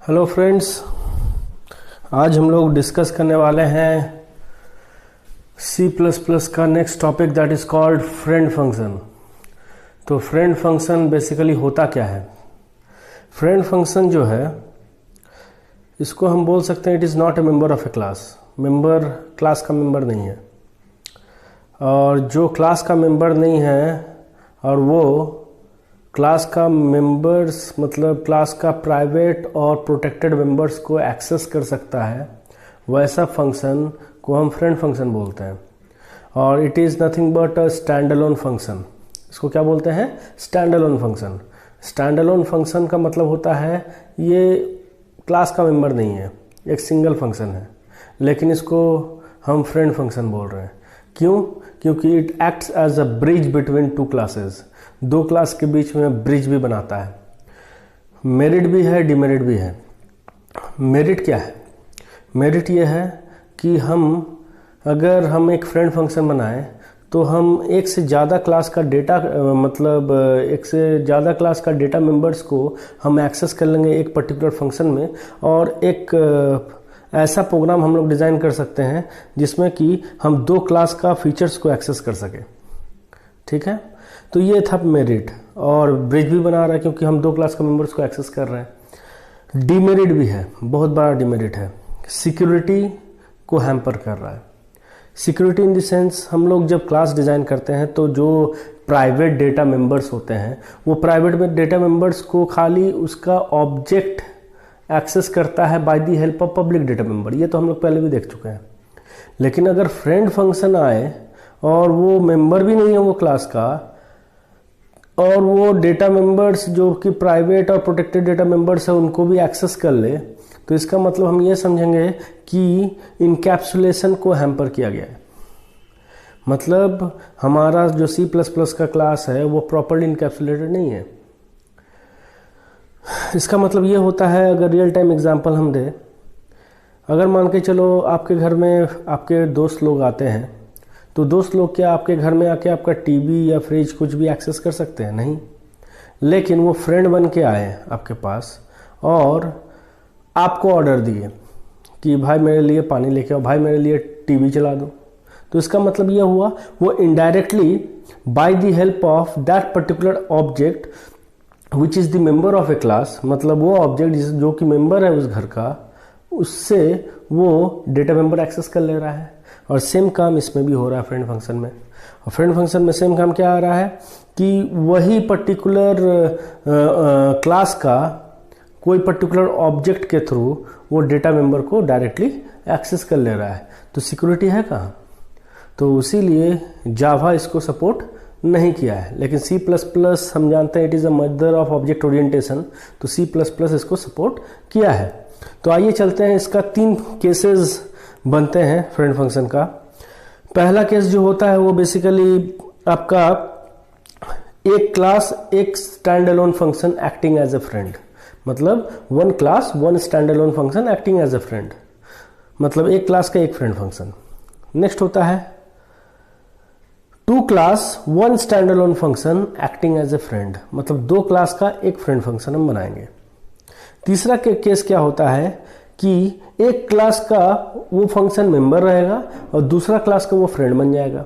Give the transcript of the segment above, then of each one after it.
Hello friends, आज हम लोग डिस्कस करने वाले हैं C++ का next topic that is called friend function. तो फ्रेंड फंक्शन बेसिकली होता क्या है? फ्रेंड फंक्शन जो है इसको हम बोल सकते हैं it is not a member of A class. Member class का मेंबर नहीं है, और जो क्लास का मेंबर नहीं है और वो क्लास का मेंबर्स मतलब क्लास का प्राइवेट और प्रोटेक्टेड मेंबर्स को एक्सेस कर सकता है, वैसा फंक्शन को हम फ्रेंड फंक्शन बोलते हैं। और it is nothing but a stand alone function. इसको क्या बोलते हैं? Stand alone function. Stand alone function का मतलब होता है ये क्लास का मेंबर नहीं है, एक सिंगल फंक्शन है, लेकिन इसको हम फ्रेंड फंक्शन बोल रहे हैं। क्यों? क्योंकि it acts as a bridge between two classes. दो क्लास के बीच में ब्रिज भी बनाता है। मेरिट भी है, डिमेरिट भी है। मेरिट क्या है? मेरिट ये है कि अगर हम एक फ्रेंड फंक्शन बनाएं तो हम एक से ज़्यादा क्लास का डेटा मतलब एक से ज़्यादा क्लास का डेटा मेंबर्स को हम एक्सेस कर लेंगे एक पर्टिकुलर फंक्शन में, और एक ऐसा प्रोग्राम हम लोग डिज़ाइन कर सकते हैं जिसमें कि हम दो क्लास का फीचर्स को एक्सेस कर सकें। ठीक है, तो ये था मेरिट। और ब्रिज भी बना रहा है क्योंकि हम दो क्लास के मेंबर्स को एक्सेस कर रहे हैं। डिमेरिट भी है, बहुत बड़ा डिमेरिट है। सिक्योरिटी को हैम्पर कर रहा है। सिक्योरिटी इन द सेंस, हम लोग जब क्लास डिज़ाइन करते हैं तो जो प्राइवेट डेटा मेंबर्स होते हैं वो प्राइवेट डेटा मेंबर्स को खाली उसका ऑब्जेक्ट एक्सेस करता है by the help of public data member. ये तो हम लोग पहले भी देख चुके हैं। लेकिन अगर फ्रेंड फंक्शन आए और वो मेंबर भी नहीं है वो क्लास का, और वो डेटा मेंबर्स जो कि प्राइवेट और प्रोटेक्टेड डेटा मेंबर्स है उनको भी एक्सेस कर ले, तो इसका मतलब हम ये समझेंगे कि इनकैप्सुलेशन को हैम्पर किया गया है। मतलब हमारा जो C++ का क्लास है वो प्रॉपर्ली इनकैप्सुलेटेड नहीं है। इसका मतलब ये होता है, अगर रियल टाइम एग्जांपल हम दें, अगर मान के चलो आपके घर में आपके दोस्त लोग आते हैं, तो दोस्त लोग क्या आपके घर में आके आपका टीवी या फ्रिज कुछ भी एक्सेस कर सकते हैं? नहीं। लेकिन वो फ्रेंड बन के आए आपके पास और आपको ऑर्डर दिए कि भाई मेरे लिए पानी लेके आओ, भाई मेरे लिए टीवी चला दो। तो इसका मतलब यह हुआ वो indirectly by the help of that particular object which is the member of A class, मतलब वो ऑब्जेक्ट जो कि मेंबर है उस घर का, उससे वो डेटा मेंबर एक्सेस कर ले रहा है। और सेम काम इसमें भी हो रहा है फ्रेंड फंक्शन में। और फ्रेंड फंक्शन में सेम काम क्या आ रहा है कि वही पर्टिकुलर क्लास का कोई पर्टिकुलर ऑब्जेक्ट के थ्रू वो डेटा मेंबर को डायरेक्टली एक्सेस कर ले रहा है। तो सिक्योरिटी है कहाँ? तो इसीलिए जावा इसको सपोर्ट नहीं किया है। लेकिन C++ हम जानते हैं it is a mother of object orientation, तो C++ इसको सपोर्ट किया है। तो आइए चलते हैं, इसका 3 केसेस बनते हैं फ्रेंड फंक्शन का। पहला केस जो होता है वो बेसिकली आपका एक क्लास एक stand alone function acting as a friend, मतलब one class one stand alone function acting as a friend, मतलब एक क्लास का एक फ्रेंड फंक्शन। नेक्स्ट होता है two class one stand alone function acting as a friend, मतलब दो class का एक फ्रेंड फंक्शन हम बनाएंगे। तीसरा केस क्या होता है कि एक क्लास का वो फंक्शन मेंबर रहेगा और दूसरा क्लास का वो फ्रेंड बन जाएगा।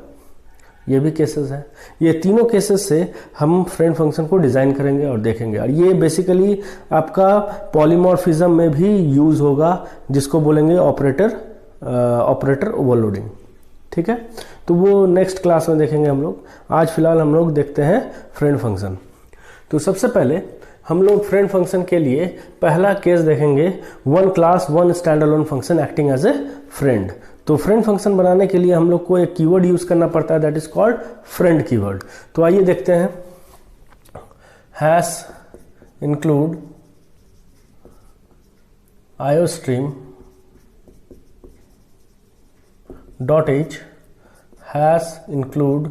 ये भी केसेस है। ये तीनों केसेस से हम फ्रेंड फंक्शन को डिज़ाइन करेंगे और देखेंगे। और ये बेसिकली आपका पॉलीमॉर्फिज्म में भी यूज़ होगा, जिसको बोलेंगे ऑपरेटर ओवरलोडिंग। ठीक है, तो वो नेक्स्ट क्लास में देखेंगे हम लोग। आज फिलहाल हम लोग देखते हैं फ्रेंड फंक्शन। तो सबसे पहले हम लोग फ्रेंड फंक्शन के लिए पहला केस देखेंगे, one class one stand alone function acting as a friend. तो फ्रेंड फंक्शन बनाने के लिए हम लोग को एक कीवर्ड यूज करना पड़ता है that is called friend keyword. तो आइए देखते हैं, hash include iostream dot H hash include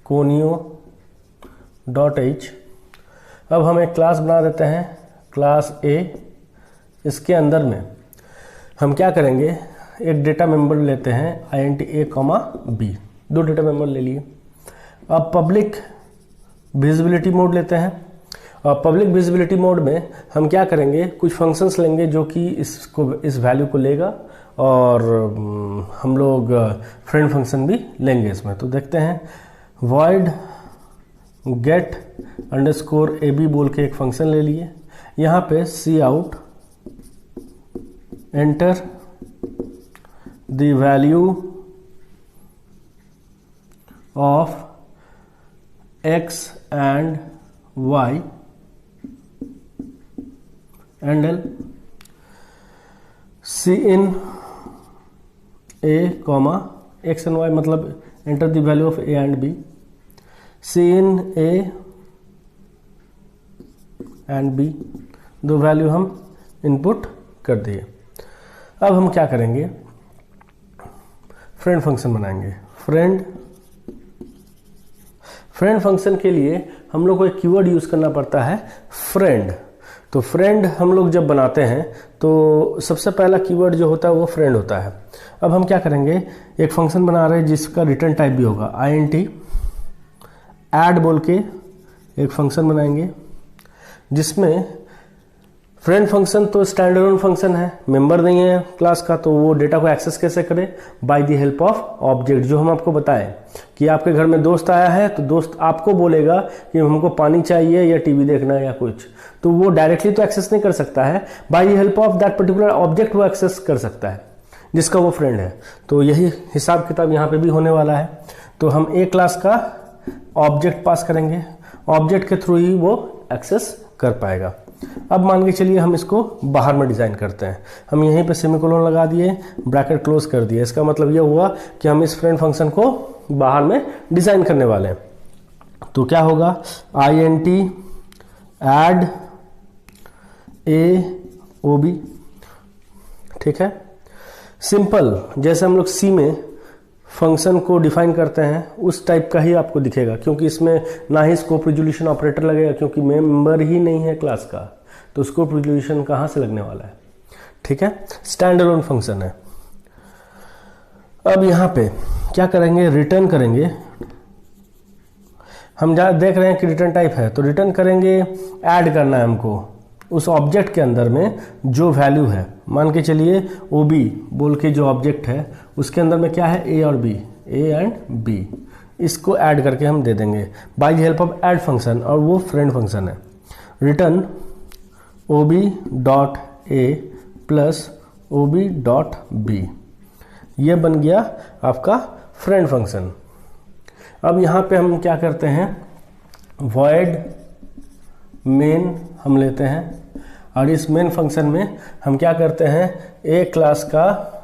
conio dot H. अब हम एक क्लास बना देते हैं, क्लास ए। इसके अंदर में हम क्या करेंगे, एक डेटा मेंबर लेते हैं int a, b, दो डेटा मेंबर ले लिए। अब पब्लिक विजिबिलिटी मोड लेते हैं और पब्लिक विजिबिलिटी मोड में हम क्या करेंगे, कुछ फंक्शंस लेंगे जो कि इस वैल्यू को लेगा, और हम लोग फ्रेंड फंक्शन भी लेंगे इसमें। तो देखते हैं, void get अंडरस्कोर ab बोल के एक फंक्शन ले लिए। यहाँ पे cout enter the value of x and y and l, cin a comma x and y मतलब enter the value of a and b, cin a and b, दो value हम इनपुट कर दिए। अब हम क्या करेंगे, फ्रेंड फंक्शन बनाएंगे। फ्रेंड फंक्शन के लिए हम लोग को एक कीवर्ड यूज करना पड़ता है, फ्रेंड। तो फ्रेंड हम लोग जब बनाते हैं तो सबसे पहला कीवर्ड जो होता है वो फ्रेंड होता है। अब हम क्या करेंगे, एक फंक्शन बना रहे हैं जिसका रिटर्न टाइप भी होगा, int ऐड बोल के एक फंक्शन बनाएंगे, जिसमें फ्रेंड फंक्शन तो स्टैंडर्ड फंक्शन है, मेंबर नहीं है क्लास का, तो वो डेटा को एक्सेस कैसे करे, by the help of object. जो हम आपको बताएं कि आपके घर में दोस्त आया है तो दोस्त आपको बोलेगा कि हमको पानी चाहिए या टीवी देखना है या कुछ, तो वो डायरेक्टली तो एक्सेस नहीं कर सकता है, by the help of that particular object वो एक्सेस कर सकता है जिसका वो फ्रेंड है। तो यही हिसाब किताब यहाँ पे भी होने वाला है। तो हम एक क्लास का ऑब्जेक्ट पास करेंगे, ऑब्जेक्ट के थ्रू ही वो एक्सेस कर पाएगा। अब मान के चलिए हम इसको बाहर में डिज़ाइन करते हैं। हम यहीं पे सेमीकोलन लगा दिए, ब्रैकेट क्लोज कर दिए। इसका मतलब ये हुआ कि हम इस फ्रेंड फंक्शन को बाहर में डिज़ाइन करने वाले हैं। तो क्या होगा, int add a o b, ठीक है। सिंपल, जैसे हम लोग सी में फंक्शन को डिफाइन करते हैं उस टाइप का ही आपको दिखेगा, क्योंकि इसमें ना ही स्कोप रिजोल्यूशन ऑपरेटर लगेगा, क्योंकि मेंबर ही नहीं है क्लास का, तो स्कोप रिजोल्यूशन कहाँ से लगने वाला है, ठीक है। स्टैंडअलोन फंक्शन है। अब यहाँ पे क्या करेंगे, रिटर्न करेंगे। हम देख रहे हैं कि रिटर्न टाइप है, तो रिटर्न करेंगे, ऐड करना है हमको उस ऑब्जेक्ट के अंदर में जो वैल्यू है। मान के चलिए OB बोल के जो ऑब्जेक्ट है उसके अंदर में क्या है, A और B, A एंड B, इसको ऐड करके हम दे देंगे by the help of add function, और वो फ्रेंड फंक्शन है। Return OB dot A plus OB dot B, ये बन गया आपका फ्रेंड फंक्शन। अब यहाँ पे हम क्या करते हैं, void मेन हम लेते हैं, और इस मेन फंक्शन में हम क्या करते हैं, एक क्लास का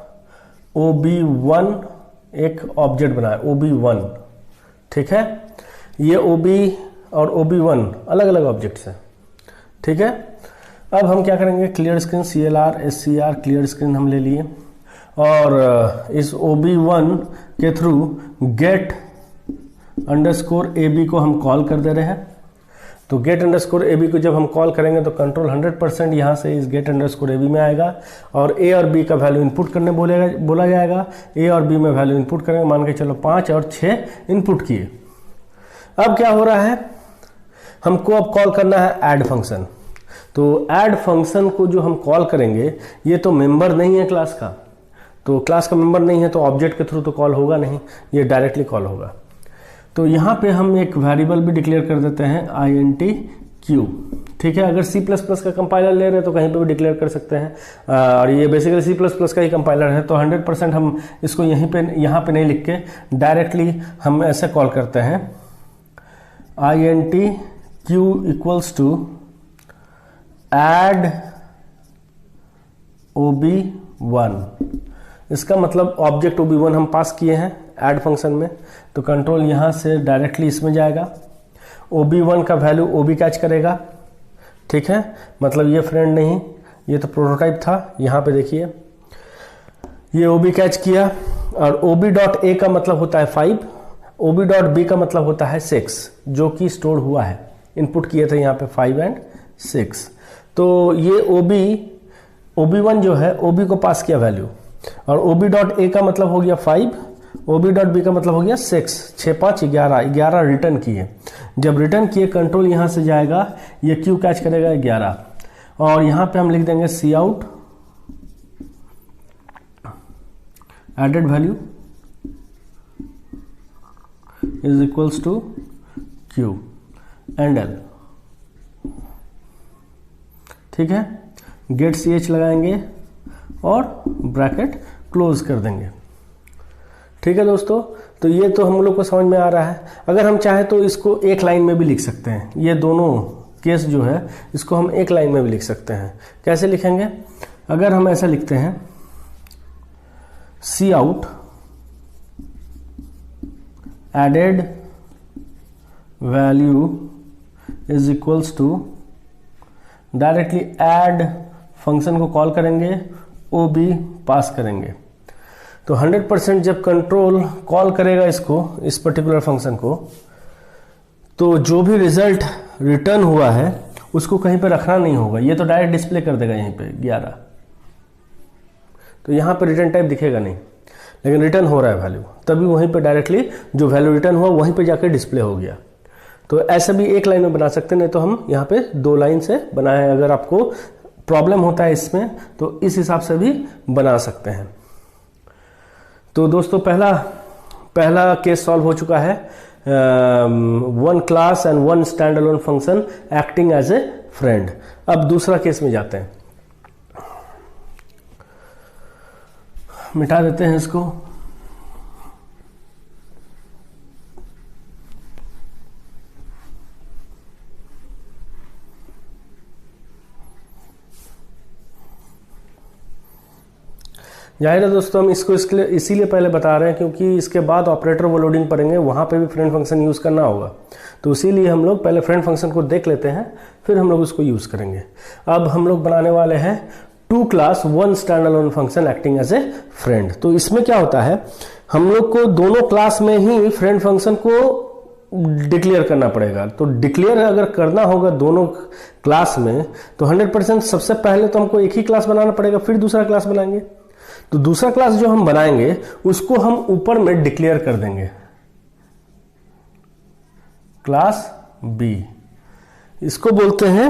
OB1 एक ऑब्जेक्ट बनाए, OB1, ठीक है। ये OB और OB1 अलग अलग ऑब्जेक्ट्स हैं, ठीक है। अब हम क्या करेंगे, clear screen CLR SCR clear screen हम ले लिए, और इस OB1 के थ्रू गेट अंडरस्कोर AB को हम कॉल कर दे रहे हैं। तो गेट अंडरस्कोर AB को जब हम कॉल करेंगे तो कंट्रोल 100% यहाँ से इस गेट अंडरस्कोर AB में आएगा, और A और B का वैल्यू इनपुट करने बोला जाएगा। A और B में वैल्यू इनपुट करेंगे, मान के चलो 5 और 6 इनपुट किए। अब क्या हो रहा है, हमको अब कॉल करना है ऐड फंक्शन। तो ऐड फंक्शन को जो हम कॉल करेंगे, ये तो मेंबर नहीं है क्लास का, तो क्लास का मेंबर नहीं है तो ऑब्जेक्ट के थ्रू तो कॉल होगा नहीं, ये डायरेक्टली कॉल होगा। तो यहाँ पे हम एक वेरिएबल भी डिक्लेयर कर देते हैं int q, ठीक है। अगर C++ का कंपाइलर ले रहे हैं तो कहीं पे भी डिक्लेयर कर सकते हैं, और ये बेसिकली C++ का ही कंपाइलर है, तो 100% हम इसको यहाँ पे नहीं लिख के डायरेक्टली हम ऐसे कॉल करते हैं, int q equals to add OB1। इसका मतलब ऑब्जेक्ट OB1 हम पास किए हैं ऐड फंक्शन में, तो कंट्रोल यहाँ से डायरेक्टली इसमें जाएगा, OB1 का वैल्यू OB कैच करेगा, ठीक है। मतलब ये फ्रेंड नहीं, ये तो प्रोटोटाइप था। यहाँ पे देखिए ये OB कैच किया, और OB डॉट A का मतलब होता है 5, OB डॉट B का मतलब होता है 6, जो कि स्टोर हुआ है, इनपुट किए थे यहाँ पे 5 एंड 6। तो ये OB1 जो है OB को पास किया वैल्यू, और OB डॉट A का मतलब हो गया 5, OB डॉट B का मतलब हो गया 6, 6 5 11 रिटर्न किए। जब रिटर्न किए कंट्रोल यहाँ से जाएगा, ये क्यू कैच करेगा 11, और यहाँ पे हम लिख देंगे cout added value is equals to Q endl. ठीक है, गेट सी एच लगाएंगे और ब्रैकेट क्लोज कर देंगे। ठीक है दोस्तों, तो ये तो हम लोग को समझ में आ रहा है। अगर हम चाहें तो इसको एक लाइन में भी लिख सकते हैं, ये दोनों केस जो है इसको हम एक लाइन में भी लिख सकते हैं। कैसे लिखेंगे? अगर हम ऐसा लिखते हैं cout added value is equals to, directly add function को कॉल करेंगे, ओ बी पास करेंगे। तो 100% जब कंट्रोल कॉल करेगा इसको, इस पर्टिकुलर फंक्शन को, तो जो भी रिजल्ट रिटर्न हुआ है उसको कहीं पे रखना नहीं होगा, ये तो डायरेक्ट डिस्प्ले कर देगा यहीं पे 11। तो यहाँ पे रिटर्न टाइप दिखेगा नहीं, लेकिन रिटर्न हो रहा है वैल्यू, तभी वहीं पे डायरेक्टली जो वैल्यू रिटर्न हुआ वहीं पे जाकर डिस्प्ले हो गया। तो ऐसा भी एक लाइन में बना सकते हैं, नहीं तो हम यहाँ पे 2 लाइन से बनाए। अगर आपको प्रॉब्लम होता है इसमें तो इस हिसाब से भी बना सकते हैं। तो दोस्तों पहला केस सॉल्व हो चुका है, 1 class and 1 stand alone function acting as a friend. अब दूसरा केस में जाते हैं, मिटा देते हैं इसको। जाहिर है दोस्तों, हम इसको इसीलिए पहले बता रहे हैं क्योंकि इसके बाद ऑपरेटर ओवरलोडिंग पढ़ेंगे, वहाँ पे भी फ्रेंड फंक्शन यूज़ करना होगा। तो इसीलिए हम लोग पहले फ्रेंड फंक्शन को देख लेते हैं, फिर हम लोग उसको यूज़ करेंगे। अब हम लोग बनाने वाले हैं 2 class 1 stand alone function acting as a friend. तो इसमें क्या होता है, हम लोग को दोनों क्लास में ही फ्रेंड फंक्शन को डिक्लेयर करना पड़ेगा। तो डिक्लेयर अगर करना होगा दोनों क्लास में, तो 100% सबसे पहले तो हमको एक ही क्लास बनाना पड़ेगा, फिर दूसरा क्लास बनाएंगे। तो दूसरा क्लास जो हम बनाएंगे उसको हम ऊपर में डिक्लेयर कर देंगे क्लास बी। इसको बोलते हैं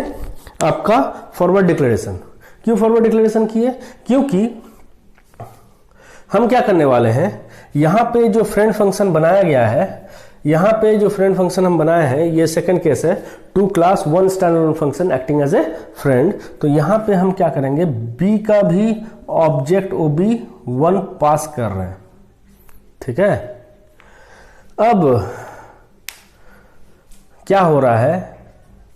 आपका फॉरवर्ड डिक्लेरेशन। क्यों फॉरवर्ड डिक्लेरेशन किए? क्योंकि हम क्या करने वाले हैं, यहां पे जो फ्रेंड फंक्शन बनाया गया है, यहां पे जो फ्रेंड फंक्शन हम बनाए हैं, ये सेकंड केस है 2 class 1 stand alone function acting as a friend. तो यहां पे हम क्या करेंगे, बी का भी ऑब्जेक्ट ओबी 1 पास कर रहे हैं। ठीक है, अब क्या हो रहा है,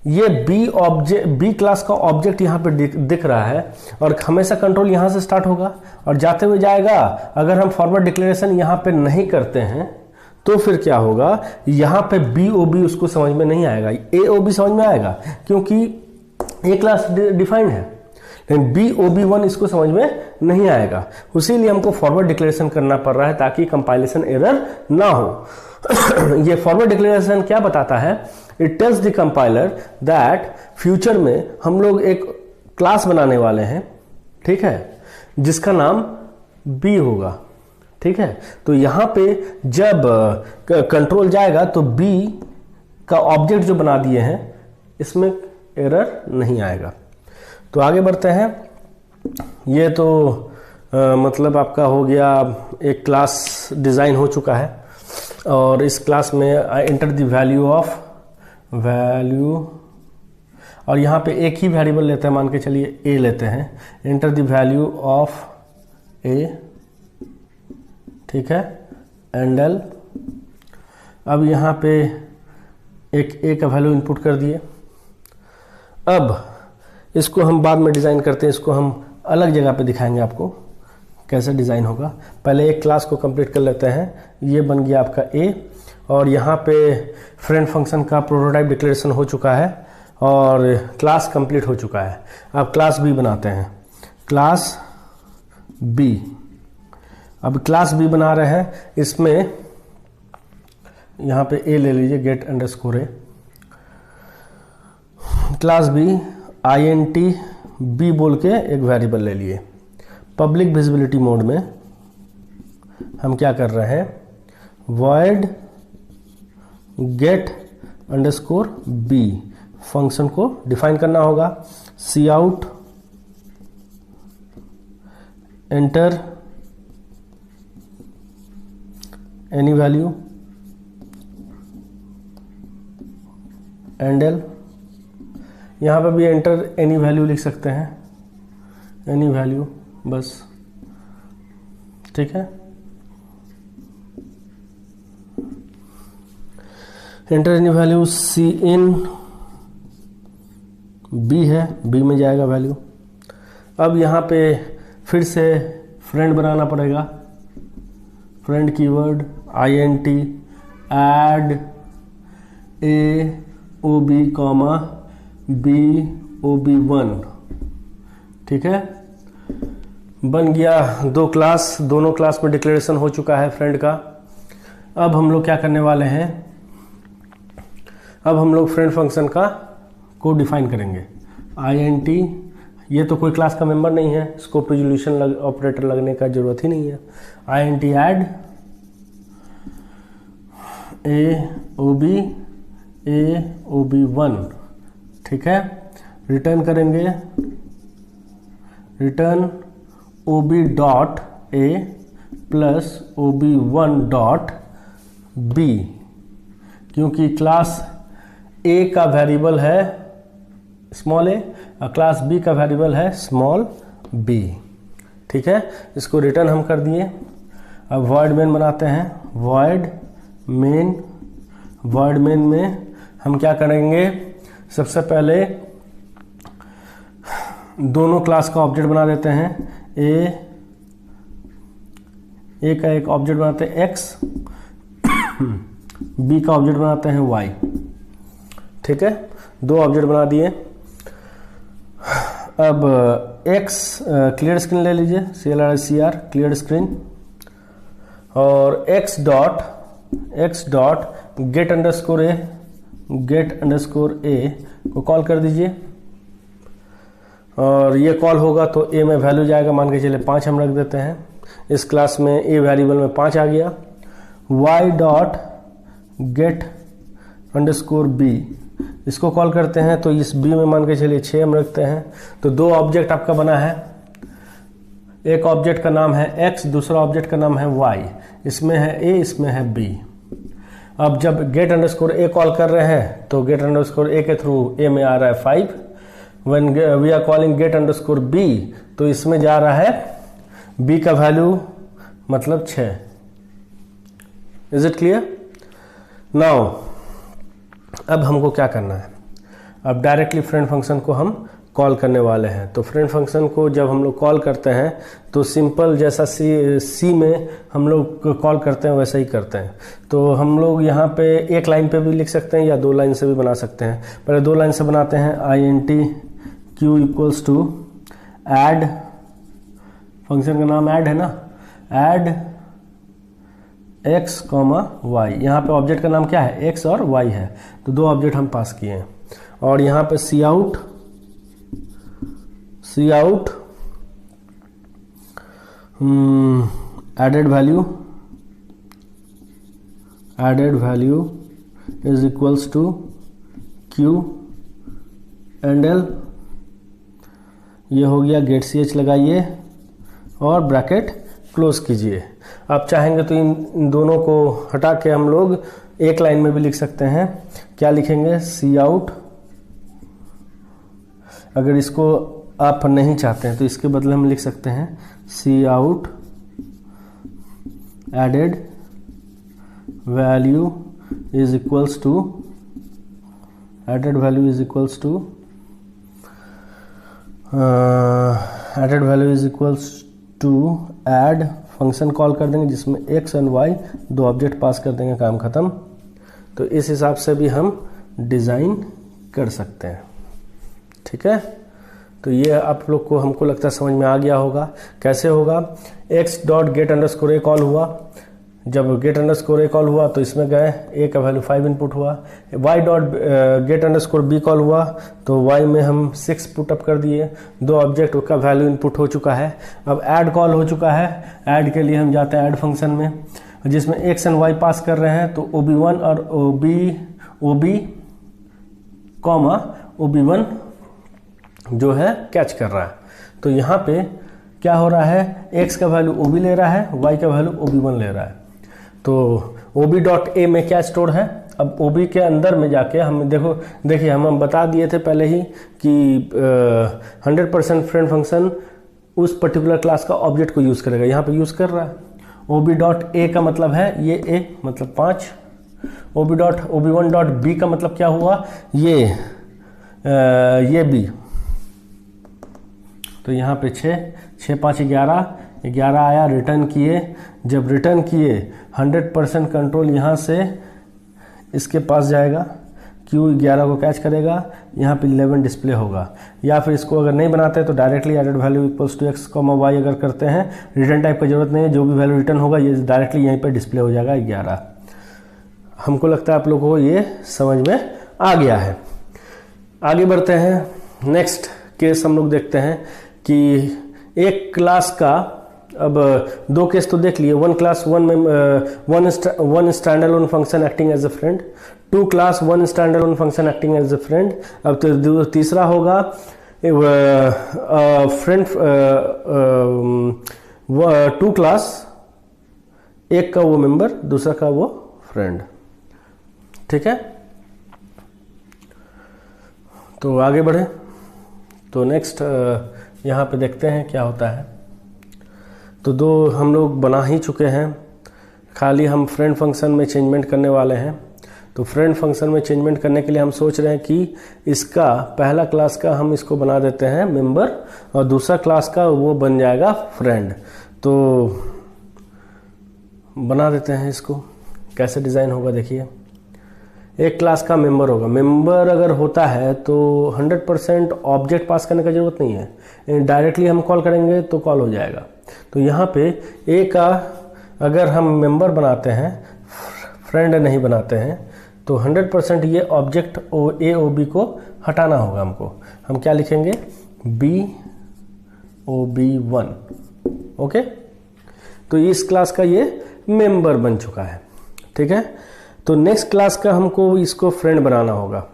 ये बी क्लास का ऑब्जेक्ट यहां पे दिख रहा है और हमेशा कंट्रोल यहां से स्टार्ट होगा और जाते हुए जाएगा। अगर हम फॉरवर्ड डिक्लेरेशन यहां पे नहीं करते हैं तो फिर क्या होगा, यहां पे बी ओ बी उसको समझ में नहीं आएगा, ए ओ बी समझ में आएगा क्योंकि ए क्लास डिफाइंड है, लेकिन बी ओ बी 1 इसको समझ में नहीं आएगा। इसीलिए हमको फॉरवर्ड डिक्लेरेशन करना पड़ रहा है ताकि कंपाइलेशन एरर ना हो। ये फॉरवर्ड डिक्लेरेशन क्या बताता है, it tells the compiler that future में हम लोग एक क्लास बनाने वाले हैं, ठीक है, जिसका नाम बी होगा। ठीक है, तो यहां पे जब कंट्रोल जाएगा तो बी का ऑब्जेक्ट जो बना दिए हैं इसमें एरर नहीं आएगा। तो आगे बढ़ते हैं। ये तो मतलब आपका हो गया, एक क्लास डिज़ाइन हो चुका है और इस क्लास में एंटर द वैल्यू और यहाँ पे एक ही वेरिएबल लेते हैं, मान के चलिए ए लेते हैं, एंटर द वैल्यू ऑफ ए। ठीक है, एंड एल। अब यहाँ पे एक ए का वैल्यू इनपुट कर दिए। अब इसको हम बाद में डिज़ाइन करते हैं, इसको हम अलग जगह पे दिखाएंगे आपको कैसे डिज़ाइन होगा। पहले एक क्लास को कंप्लीट कर लेते हैं। ये बन गया आपका ए और यहाँ पे फ्रेंड फंक्शन का प्रोटोटाइप डिक्लेरेशन हो चुका है और क्लास कंप्लीट हो चुका है। अब क्लास बी बनाते हैं, क्लास बी। अब क्लास बी बना रहे हैं, इसमें यहाँ पे ए ले लीजिए, get underscore A. Class B INT B बोल के एक वेरिएबल ले लिए। पब्लिक विजिबिलिटी मोड में हम क्या कर रहे हैं, void get underscore B function को डिफाइन करना होगा। Cout enter any value endl, यहाँ पर भी एंटर एनी वैल्यू लिख सकते हैं, एनी वैल्यू बस, ठीक है। Enter any value, C in B है, बी में जाएगा वैल्यू। अब यहाँ पे फिर से फ्रेंड बनाना पड़ेगा, friend keyword INT add A O B comma B O B 1, ठीक है। बन गया दो क्लास, दोनों क्लास में डिक्लेरेशन हो चुका है फ्रेंड का। अब हम लोग क्या करने वाले हैं, अब हम लोग फ्रेंड फंक्शन को डिफाइन करेंगे। INT, ये तो कोई क्लास का मेंबर नहीं है, इसको रिजोल्यूशन ऑपरेटर लगने का जरूरत ही नहीं है। INT add A O B 1, ठीक है। रिटर्न करेंगे, return OB dot A plus OB1 dot B, क्योंकि क्लास A का वेरिएबल है स्मॉल a और क्लास B का वेरिएबल है स्मॉल b, ठीक है। इसको रिटर्न हम कर दिए। अब वॉइड मेन बनाते हैं, वॉइड मेन में हम क्या करेंगे, सबसे पहले दोनों क्लास का ऑब्जेक्ट बना देते हैं। ए का एक ऑब्जेक्ट बनाते हैं x, b का ऑब्जेक्ट बनाते हैं y, ठीक है। दो ऑब्जेक्ट बना दिए। अब x क्लियर स्क्रीन ले लीजिए, CLR क्लियर स्क्रीन, और x डॉट गेट अंडरस्कोर ए को कॉल कर दीजिए, और ये कॉल होगा तो a में वैल्यू जाएगा, मान के चले 5 हम रख देते हैं। इस क्लास में a वेरिएबल में 5 आ गया। y dot gate underscore b, इसको कॉल करते हैं तो इस b में मान के चलिए 6 हम रखते हैं। तो दो ऑब्जेक्ट आपका बना है, एक ऑब्जेक्ट का नाम है x, दूसरा ऑब्जेक्ट का नाम है y, इसमें है a, इसमें है b। अब जब गेट अंडरस्कोर a कॉल कर रहे हैं तो गेट अंडरस्कोर a के थ्रू a में आ रहा है 5, when we are calling get underscore b तो इसमें जा रहा है b का वैल्यू मतलब 6। Is it clear? नाउ अब हमको क्या करना है, अब डायरेक्टली फ्रेंड फंक्शन को हम कॉल करने वाले हैं। तो फ्रेंड फंक्शन को जब हम लोग कॉल करते हैं तो सिंपल जैसा सी में हम लोग कॉल करते हैं वैसा ही करते हैं। तो हम लोग यहाँ पे एक लाइन पे भी लिख सकते हैं या 2 लाइन से भी बना सकते हैं। पहले 2 लाइन से बनाते हैं। INT Q equals to add, function का नाम ऐड है ना, ऐड x कॉमा वाई, यहाँ पे ऑब्जेक्ट का नाम क्या है, x और y है, तो 2 ऑब्जेक्ट हम पास किए हैं। और यहाँ पे cout added value is equals to q endl, ये हो गया गेट ch लगाइए और ब्रैकेट क्लोज कीजिए। आप चाहेंगे तो इन दोनों को हटा के हम लोग एक लाइन में भी लिख सकते हैं। क्या लिखेंगे, सी आउट, अगर इसको आप नहीं चाहते हैं तो इसके बदले हम लिख सकते हैं cout added value is equals to added value is equals to add, function call कर देंगे जिसमें x and y 2 object pass कर देंगे, काम खत्म। तो इस हिसाब से भी हम डिज़ाइन कर सकते हैं, ठीक है। तो ये आप लोग को हमको लगता है समझ में आ गया होगा। कैसे होगा, x dot gate underscore a call हुआ, जब गेट अंडरस्कोर a कॉल हुआ तो इसमें गए, a का वैल्यू 5 इनपुट हुआ। y dot gate underscore b call हुआ तो y में हम 6 पुट अप कर दिए, 2 ऑब्जेक्ट का वैल्यू इनपुट हो चुका है। अब ऐड कॉल हो चुका है, ऐड के लिए हम जाते हैं ऐड फंक्शन में जिसमें x एंड y पास कर रहे हैं। तो OB1 और OB कॉमा OB1 जो है कैच कर रहा है। तो यहाँ पे क्या हो रहा है, x का वैल्यू OB ले रहा है, y का वैल्यू OB1 ले रहा है। तो OB.A में क्या स्टोर है, अब OB के अंदर में जाके हम देखिए हम बता दिए थे पहले ही कि 100% फ्रेंड फंक्शन उस पर्टिकुलर क्लास का ऑब्जेक्ट को यूज़ करेगा, यहाँ पे यूज़ कर रहा है। OB.A का मतलब है ये A मतलब 5, OB1.B का मतलब क्या हुआ, ये B। तो यहाँ पे 6 5 11 आया, रिटर्न किए। जब रिटर्न किए 100% कंट्रोल यहाँ से इसके पास जाएगा, Q11 को कैच करेगा, यहाँ पे 11 डिस्प्ले होगा। या फिर इसको अगर नहीं बनाते तो directly added value equals to x, y अगर करते हैं, रिटर्न टाइप की जरूरत नहीं है, जो भी वैल्यू रिटर्न होगा ये डायरेक्टली यहीं पे डिस्प्ले हो जाएगा 11। हमको लगता है आप लोगों को ये समझ में आ गया है। आगे बढ़ते हैं, नेक्स्ट केस हम लोग देखते हैं कि एक क्लास का, अब दो केस तो देख लिए, one class one standalone function acting as a friend, two class one standalone function acting as a friend. अब तो तीसरा होगा फ्रेंड टू क्लास, एक का वो मेंबर दूसरा का वो फ्रेंड। ठीक है, तो आगे बढ़े तो नेक्स्ट यहाँ पे देखते हैं क्या होता है। तो दो हम लोग बना ही चुके हैं, खाली हम फ्रेंड फंक्शन में चेंजमेंट करने वाले हैं। तो फ्रेंड फंक्शन में चेंजमेंट करने के लिए हम सोच रहे हैं कि इसका पहला क्लास का हम इसको बना देते हैं मेंबर और दूसरा क्लास का वो बन जाएगा फ्रेंड। तो बना देते हैं इसको, कैसे डिज़ाइन होगा देखिए। एक क्लास का मेंबर होगा, मेंबर अगर होता है तो 100% ऑब्जेक्ट पास करने का जरूरत नहीं है, डायरेक्टली हम कॉल करेंगे तो कॉल हो जाएगा। तो यहाँ पे ए का अगर हम मेंबर बनाते हैं, फ्रेंड नहीं बनाते हैं, तो 100% ये ऑब्जेक्ट ए ओ बी को हटाना होगा हमको। हम क्या लिखेंगे, BOB1। ओके, तो इस क्लास का ये मेंबर बन चुका है। ठीक है, तो नेक्स्ट क्लास का हमको इसको फ्रेंड बनाना होगा।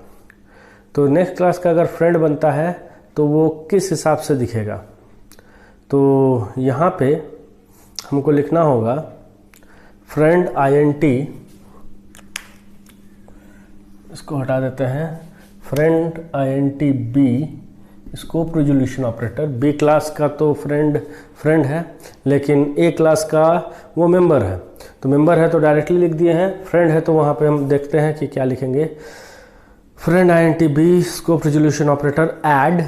तो नेक्स्ट क्लास का अगर फ्रेंड बनता है तो वो किस हिसाब से दिखेगा, तो यहाँ पे हमको लिखना होगा फ्रेंड INT, इसको हटा देते हैं, friend INT B, scope resolution operator. B class का तो फ्रेंड है, लेकिन ए क्लास का वो मेंबर है। तो मेंबर है तो डायरेक्टली लिख दिए हैं, फ्रेंड है तो वहाँ पे हम देखते हैं कि क्या लिखेंगे। Friend INT B, scope resolution operator add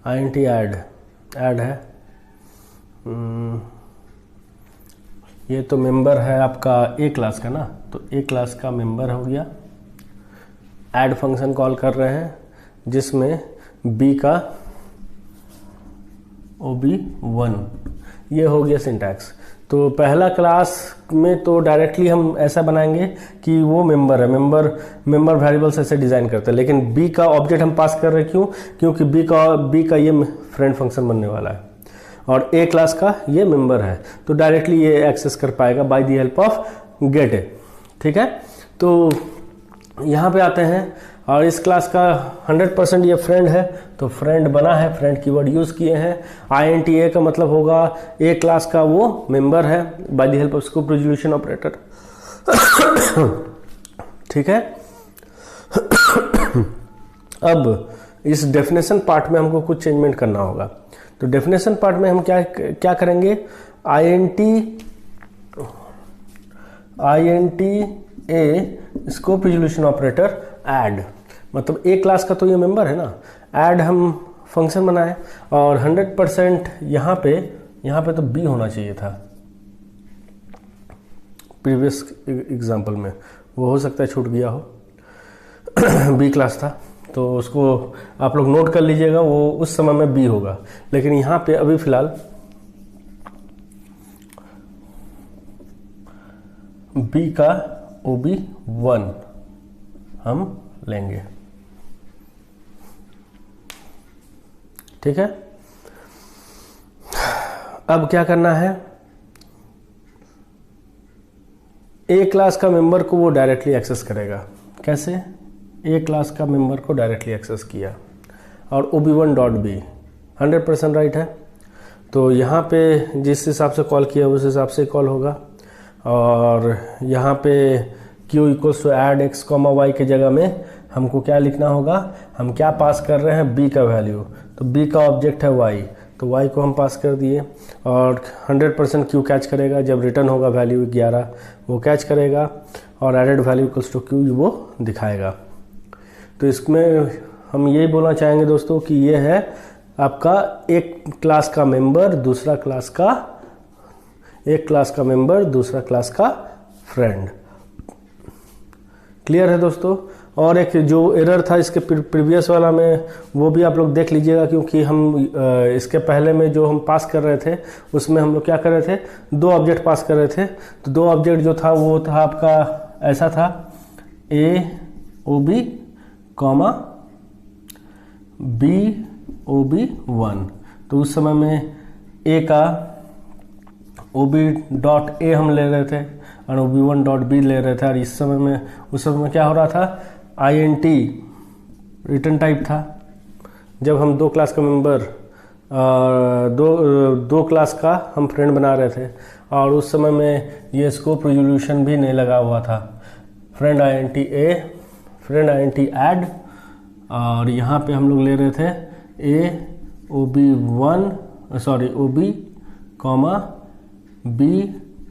INT add है। ये तो मेंबर है आपका ए क्लास का ना, तो ए क्लास का मेंबर हो गया। ऐड फंक्शन कॉल कर रहे हैं जिसमें बी का OB1, ये हो गया सिंटैक्स। तो पहला क्लास में तो डायरेक्टली हम ऐसा बनाएंगे कि वो मेंबर है, मेंबर वेरिएबल्स ऐसे डिज़ाइन करते हैं। लेकिन बी का ऑब्जेक्ट हम पास कर रहे हैं, क्यों? क्योंकि बी का ये फ्रेंड फंक्शन बनने वाला है और ए क्लास का ये मेंबर है, तो डायरेक्टली ये एक्सेस कर पाएगा by the help of gate ए। ठीक है, तो यहाँ पे आते हैं और इस क्लास का 100% ये फ्रेंड है, तो फ्रेंड बना है, फ्रेंड कीवर्ड यूज़ किए हैं। INT A का मतलब होगा ए क्लास का वो मेंबर है by the help of scope resolution operator. ठीक है, अब इस डेफिनेशन पार्ट में हमको कुछ चेंजमेंट करना होगा। तो डेफिनेशन पार्ट में हम क्या करेंगे, INT A scope resolution operator add, मतलब ए क्लास का तो ये मेंबर है ना, ऐड हम फंक्शन बनाए और 100% यहाँ पे तो बी होना चाहिए था प्रीवियस एग्जांपल में, वो हो सकता है छूट गया हो। बी क्लास था तो उसको आप लोग नोट कर लीजिएगा, वो उस समय में बी होगा। लेकिन यहाँ पे अभी फिलहाल बी का OB1 हम लेंगे। ठीक है, अब क्या करना है, ए क्लास का मेंबर को वो डायरेक्टली एक्सेस करेगा। कैसे? ए क्लास का मेंबर को डायरेक्टली एक्सेस किया और ob1.b 100% राइट है, तो यहाँ पे जिस हिसाब से कॉल किया उस हिसाब से कॉल होगा। और यहाँ पे q equals to add x, y के जगह में हमको क्या लिखना होगा, हम क्या पास कर रहे हैं, b का वैल्यू, तो b का ऑब्जेक्ट है y, तो y को हम पास कर दिए और 100% q कैच करेगा, जब रिटर्न होगा वैल्यू 11 वो कैच करेगा और added value equals to q वो दिखाएगा। तो इसमें हम यही बोलना चाहेंगे दोस्तों कि ये है आपका एक क्लास का मेंबर दूसरा क्लास का, एक क्लास का मेंबर दूसरा क्लास का फ्रेंड। क्लियर है दोस्तों? और एक जो एरर था इसके प्रीवियस वाला में वो भी आप लोग देख लीजिएगा, क्योंकि हम इसके पहले में जो हम पास कर रहे थे उसमें हम लोग क्या कर रहे थे, 2 ऑब्जेक्ट पास कर रहे थे। तो 2 ऑब्जेक्ट जो था वो था आपका ऐसा था, AOB, BOB1। तो उस समय में A का OB.A हम ले रहे थे और OB1.B ले रहे थे, और इस समय में उस समय में क्या हो रहा था, INT रिटर्न टाइप था। जब हम 2 क्लास का मेंबर दो क्लास का हम फ्रेंड बना रहे थे और उस समय में ये स्कोप रिजोल्यूशन भी नहीं लगा हुआ था, friend INT A, friend INT add, और यहाँ पे हम लोग ले रहे थे OB,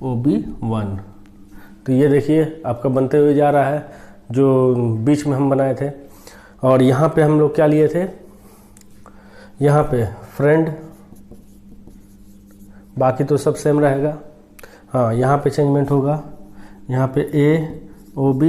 BOB1। तो ये देखिए आपका बनते हुए जा रहा है जो बीच में हम बनाए थे। और यहाँ पे हम लोग क्या लिए थे, यहाँ पे फ्रेंड, बाकी तो सब सेम रहेगा। हाँ, यहाँ पे चेंजमेंट होगा, यहाँ पे AOB